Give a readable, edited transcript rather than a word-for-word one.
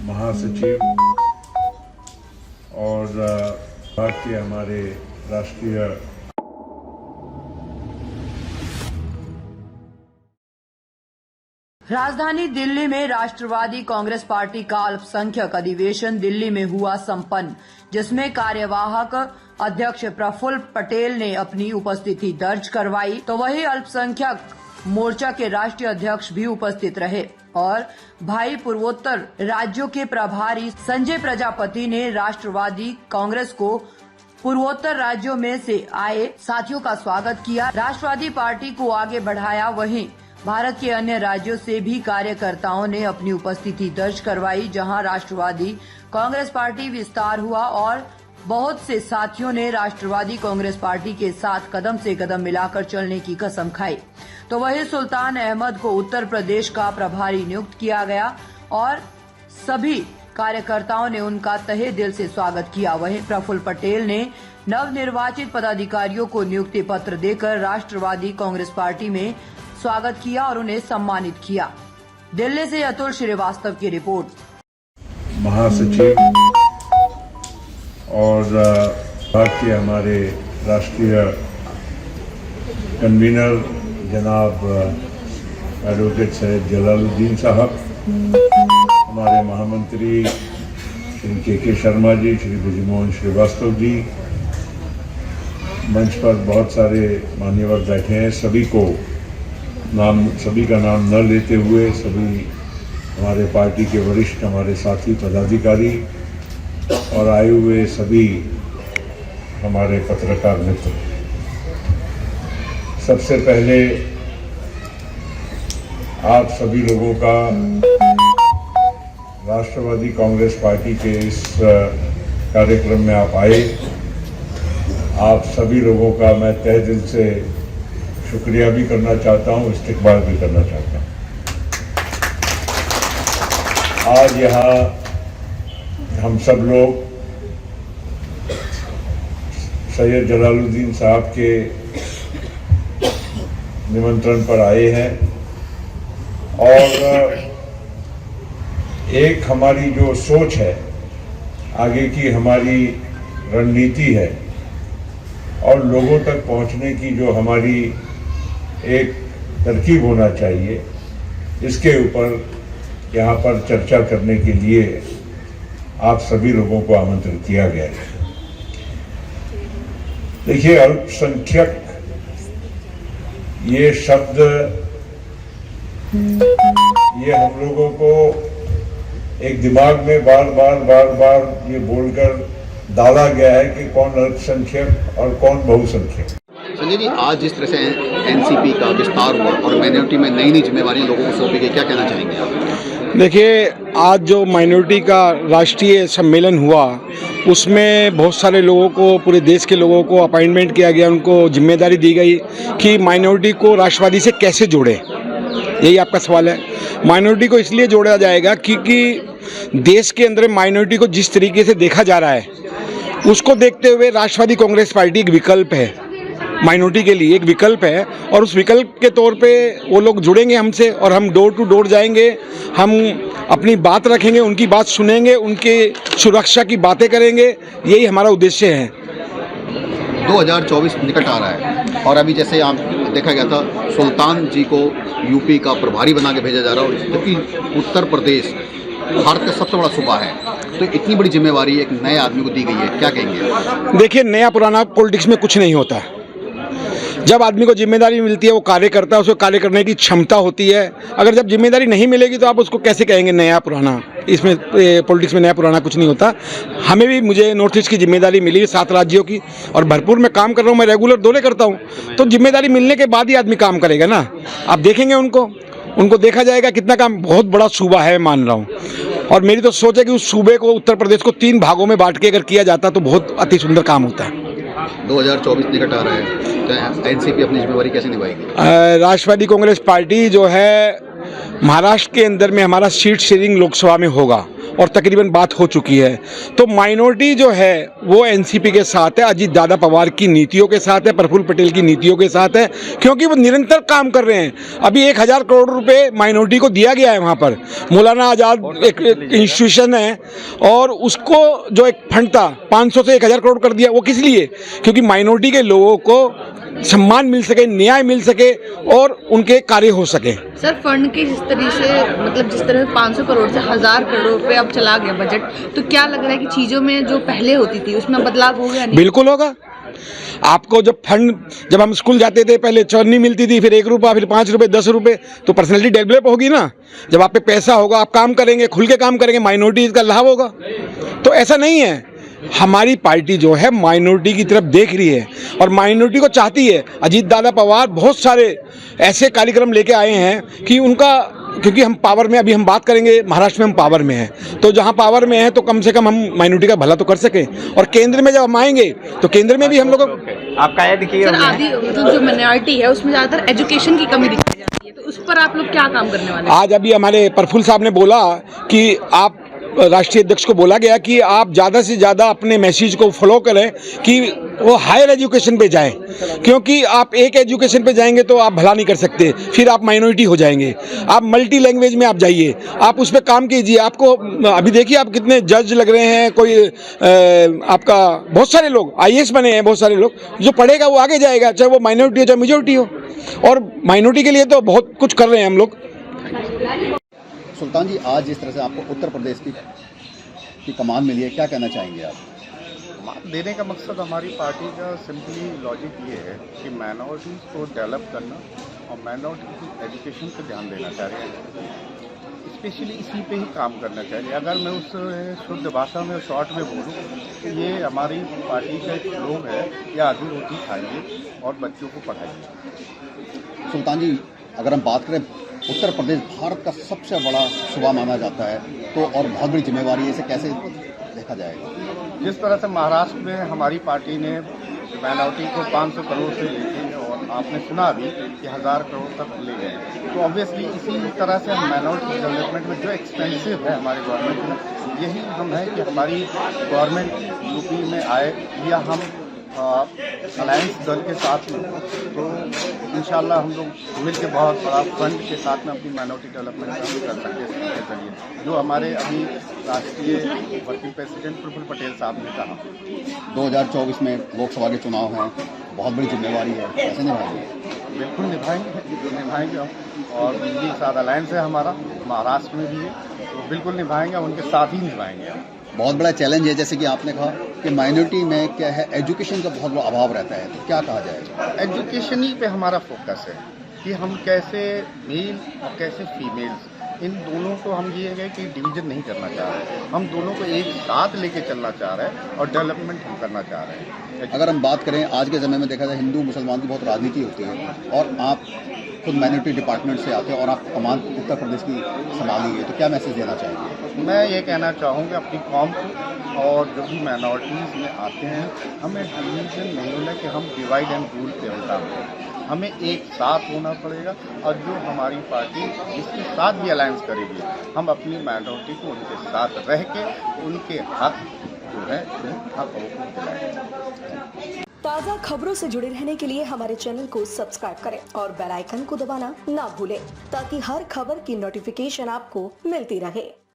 महासचिव और भारतीय हमारे राष्ट्रीय राजधानी दिल्ली में राष्ट्रवादी कांग्रेस पार्टी का अल्पसंख्यक अधिवेशन दिल्ली में हुआ संपन्न, जिसमें कार्यवाहक अध्यक्ष प्रफुल्ल पटेल ने अपनी उपस्थिति दर्ज करवाई, तो वही अल्पसंख्यक मोर्चा के राष्ट्रीय अध्यक्ष भी उपस्थित रहे और भाई पूर्वोत्तर राज्यों के प्रभारी संजय प्रजापति ने राष्ट्रवादी कांग्रेस को पूर्वोत्तर राज्यों में से आए साथियों का स्वागत किया, राष्ट्रवादी पार्टी को आगे बढ़ाया। वहीं भारत के अन्य राज्यों से भी कार्यकर्ताओं ने अपनी उपस्थिति दर्ज करवाई, जहां राष्ट्रवादी कांग्रेस पार्टी विस्तार हुआ और बहुत से साथियों ने राष्ट्रवादी कांग्रेस पार्टी के साथ कदम से कदम मिलाकर चलने की कसम खाई। तो वही सुल्तान अहमद को उत्तर प्रदेश का प्रभारी नियुक्त किया गया और सभी कार्यकर्ताओं ने उनका तहे दिल से स्वागत किया। वहीं प्रफुल्ल पटेल ने नवनिर्वाचित पदाधिकारियों को नियुक्ति पत्र देकर राष्ट्रवादी कांग्रेस पार्टी में स्वागत किया और उन्हें सम्मानित किया। दिल्ली से अतुल श्रीवास्तव की रिपोर्ट। महासचिव और भारतीय हमारे राष्ट्रीय कन्वीनर जनाब एडवोकेट सैयद जलालुद्दीन साहब, हमारे महामंत्री श्री के शर्मा जी, श्री ब्रजमोहन श्रीवास्तव जी, मंच पर बहुत सारे मान्यवर बैठे हैं। सभी का नाम न लेते हुए सभी हमारे पार्टी के वरिष्ठ हमारे साथी पदाधिकारी और आए हुए सभी हमारे पत्रकार मित्र, सबसे पहले आप सभी लोगों का राष्ट्रवादी कांग्रेस पार्टी के इस कार्यक्रम में आप आए, आप सभी लोगों का मैं तहे दिल से शुक्रिया भी करना चाहता हूं, इस्तकबाल भी करना चाहता हूं। आज यहाँ हम सब लोग सैयद जलालुद्दीन साहब के निमंत्रण पर आए हैं और एक हमारी जो सोच है, आगे की हमारी रणनीति है और लोगों तक पहुंचने की जो हमारी एक तरकीब होना चाहिए, इसके ऊपर यहाँ पर चर्चा करने के लिए आप सभी लोगों को आमंत्रित किया गया है। देखिए, अल्पसंख्यक ये शब्द ये हम लोगों को एक दिमाग में बार बार ये बोलकर डाला गया है कि कौन अल्पसंख्यक और कौन बहुसंख्यक। संजय जी, आज जिस तरह से एनसीपी का विस्तार हुआ और माइनॉरिटी में नई जिम्मेवारियां लोगों को सौंपी गई, क्या कहना चाहेंगे आप? देखिए, आज जो माइनॉरिटी का राष्ट्रीय सम्मेलन हुआ उसमें बहुत सारे लोगों को, पूरे देश के लोगों को अपॉइंटमेंट किया गया, उनको जिम्मेदारी दी गई कि माइनॉरिटी को राष्ट्रवादी से कैसे जोड़े। यही आपका सवाल है। माइनॉरिटी को इसलिए जोड़ा जाएगा क्योंकि देश के अंदर माइनॉरिटी को जिस तरीके से देखा जा रहा है उसको देखते हुए राष्ट्रवादी कांग्रेस पार्टी एक विकल्प है, माइनॉरिटी के लिए एक विकल्प है और उस विकल्प के तौर पे वो लोग जुड़ेंगे हमसे और हम डोर टू डोर जाएंगे, हम अपनी बात रखेंगे, उनकी बात सुनेंगे, उनके सुरक्षा की बातें करेंगे। यही हमारा उद्देश्य है। 2024 निकट आ रहा है और अभी जैसे आप देखा गया था, सुल्तान जी को यूपी का प्रभारी बना के भेजा जा रहा है, जबकि उत्तर प्रदेश भारत का सबसे बड़ा सूबा है, तो इतनी बड़ी जिम्मेवारी एक नए आदमी को दी गई है, क्या कहेंगे? देखिए, नया पुराना पॉलिटिक्स में कुछ नहीं होता। जब आदमी को जिम्मेदारी मिलती है वो कार्य करता है, उसको कार्य करने की क्षमता होती है। अगर जब जिम्मेदारी नहीं मिलेगी तो आप उसको कैसे कहेंगे नया पुराना? इसमें पॉलिटिक्स में नया पुराना कुछ नहीं होता। हमें भी, मुझे नॉर्थ ईस्ट की जिम्मेदारी मिली 7 राज्यों की और भरपूर मैं काम कर रहा हूँ, मैं रेगुलर दौरे करता हूँ, तो जिम्मेदारी मिलने के बाद ही आदमी काम करेगा ना। आप देखेंगे उनको देखा जाएगा कितना काम। बहुत बड़ा सूबा है, मान रहा हूँ, और मेरी तो सोच है कि उस सूबे को, उत्तर प्रदेश को 3 भागों में बांट के अगर किया जाता तो बहुत अति सुंदर काम होता है। 2024 निकट आ रहा है, तो एनसीपी अपनी जिम्मेवारी कैसे निभाएगी? राष्ट्रवादी कांग्रेस पार्टी जो है महाराष्ट्र के अंदर में हमारा सीट शेयरिंग लोकसभा में होगा और तकरीबन बात हो चुकी है। तो माइनॉरिटी जो है वो एनसीपी के साथ है, अजीत दादा पवार की नीतियों के साथ है, प्रफुल्ल पटेल की नीतियों के साथ है, क्योंकि वो निरंतर काम कर रहे हैं। अभी 1000 करोड़ रुपए माइनॉरिटी को दिया गया है वहाँ पर। मौलाना आज़ाद एक इंस्टीट्यूशन है और उसको जो एक फंड था 500 से 1000 करोड़ कर दिया। वो किस लिए? क्योंकि माइनॉरिटी के लोगों को सम्मान मिल सके, न्याय मिल सके और उनके कार्य हो सके। सर, फंड के जिस तरह से मतलब जिस तरह 500 करोड़ से 1000 करोड़ रुपए अब चला गया बजट, तो क्या लग रहा है कि चीज़ों में जो पहले होती थी उसमें बदलाव हो गया? नहीं, बिल्कुल होगा। आपको जब हम स्कूल जाते थे पहले चौनी मिलती थी, फिर 1 रुपया, फिर 5 रुपये, 10 रुपये, तो पर्सनैलिटी डेवलप होगी ना। जब आप पे पैसा होगा, आप काम करेंगे, खुल के काम करेंगे, माइनॉरिटी का लाभ होगा। तो ऐसा नहीं है। हमारी पार्टी जो है माइनॉरिटी की तरफ देख रही है और माइनॉरिटी को चाहती है। अजीत दादा पवार बहुत सारे ऐसे कार्यक्रम लेके आए हैं कि उनका, क्योंकि हम पावर में, अभी हम बात करेंगे महाराष्ट्र में हम पावर में हैं, तो जहां पावर में है तो कम से कम हम माइनॉरिटी का भला तो कर सकें। और केंद्र में जब हम आएंगे तो केंद्र में भी हम लोग आपका ऐड किया सर, आदि मतलब जो माइनॉरिटी है उसमें ज़्यादातर एजुकेशन की कमी दिखाई जाती है, तो उस पर आप लोग क्या काम करने वाले हैं? आज अभी हमारे प्रफुल्ल साहब ने बोला कि आप, राष्ट्रीय अध्यक्ष को बोला गया कि आप ज़्यादा से ज़्यादा अपने मैसेज को फॉलो करें कि वो हायर एजुकेशन पे जाएं, क्योंकि आप एक एजुकेशन पे जाएंगे तो आप भला नहीं कर सकते, फिर आप माइनॉरिटी हो जाएंगे। आप मल्टी लैंग्वेज में आप जाइए, आप उस पर काम कीजिए। आपको अभी देखिए आप कितने जज लग रहे हैं, कोई आपका बहुत सारे लोग IAS बने हैं, बहुत सारे लोग। जो पढ़ेगा वो आगे जाएगा, चाहे वो माइनॉरिटी हो चाहे मेजोरिटी हो। और माइनॉरिटी के लिए तो बहुत कुछ कर रहे हैं हम लोग। सुल्तान जी, आज जिस तरह से आपको उत्तर प्रदेश की कमान मिली है, क्या कहना चाहेंगे आप? कमान देने का मकसद हमारी पार्टी का सिंपली लॉजिक ये है कि माइनॉरिटीज़ को डेवलप करना और माइनॉरिटी की एजुकेशन पर ध्यान देना चाह रहे हैं। स्पेशली इसी पे ही काम करना चाहिए। अगर मैं उस शुद्ध भाषा में शॉर्ट में बोलूँ तो ये हमारी पार्टी का एक लोग है, या आधी रोटी खाइए और बच्चों को पढ़ाइए। सुल्तान जी, अगर हम बात करें, उत्तर प्रदेश भारत का सबसे बड़ा सूबा माना जाता है, तो और बहुत बड़ी जिम्मेवारी है, इसे कैसे देखा जाएगा? जिस तरह से महाराष्ट्र में हमारी पार्टी ने माइनॉरिटी को 500 करोड़ से लेके, और आपने सुना भी कि 1000 करोड़ तक ले गए, तो ऑब्वियसली इसी तरह से हम माइनॉरिटी डेवलपमेंट में जो एक्सपेंसिव है हमारी गवर्नमेंट में, यही हम है कि हमारी गवर्नमेंट यूपी में आए या हम अलायंस दल के साथ में, तो इंशाल्लाह हम लोग मिल के बहुत बड़ा फंड के साथ में अपनी माइनॉरिटी डेवलपमेंट कर सकते हैं इसके जरिए, जो हमारे अभी राष्ट्रीय वर्किंग प्रेसिडेंट प्रफुल्ल पटेल साहब ने कहा। 2024 में लोकसभा के चुनाव हैं, बहुत बड़ी जिम्मेवारी है, कैसे निभाएंगे? बिल्कुल निभाएंगे और उनके साथ अलायंस है हमारा, महाराष्ट्र में भी है, तो बिल्कुल निभाएंगे, उनके साथ ही निभाएंगे हम। बहुत बड़ा चैलेंज है, जैसे कि आपने कहा कि माइनॉरिटी में क्या है, एजुकेशन का बहुत बड़ा अभाव रहता है, तो क्या कहा जाएगा? एजुकेशन ही पे हमारा फोकस है कि हम कैसे मेल और कैसे फीमेल्स, इन दोनों को हम ये है कि डिवीजन नहीं करना चाह रहे, हम दोनों को एक साथ लेके चलना चाह रहे हैं और डेवलपमेंट हम करना चाह रहे हैं। अगर हम बात करें, आज के समय में देखा जाए हिंदू मुसलमान की बहुत राजनीति होती है, और आप खुद माइनॉरिटी डिपार्टमेंट से आते हैं और आप कमान उत्तर प्रदेश की संभाली है, तो क्या मैसेज देना चाहेंगे? मैं ये कहना चाहूँगा अपनी कौम को, और जो भी माइनॉरिटीज़ में आते हैं, हमें डिवीजन नहीं होना कि हम डिवाइड एंड रूल पे होता है, हमें एक साथ होना पड़ेगा। और जो हमारी पार्टी जिसके साथ भी अलायंस करेगी, हम अपनी माइनॉरिटी को उनके साथ रह के उनके हक जो है हक को दिलाएंगे। ताज़ा खबरों से जुड़े रहने के लिए हमारे चैनल को सब्सक्राइब करें और बेल आइकन को दबाना ना भूलें, ताकि हर खबर की नोटिफिकेशन आपको मिलती रहे।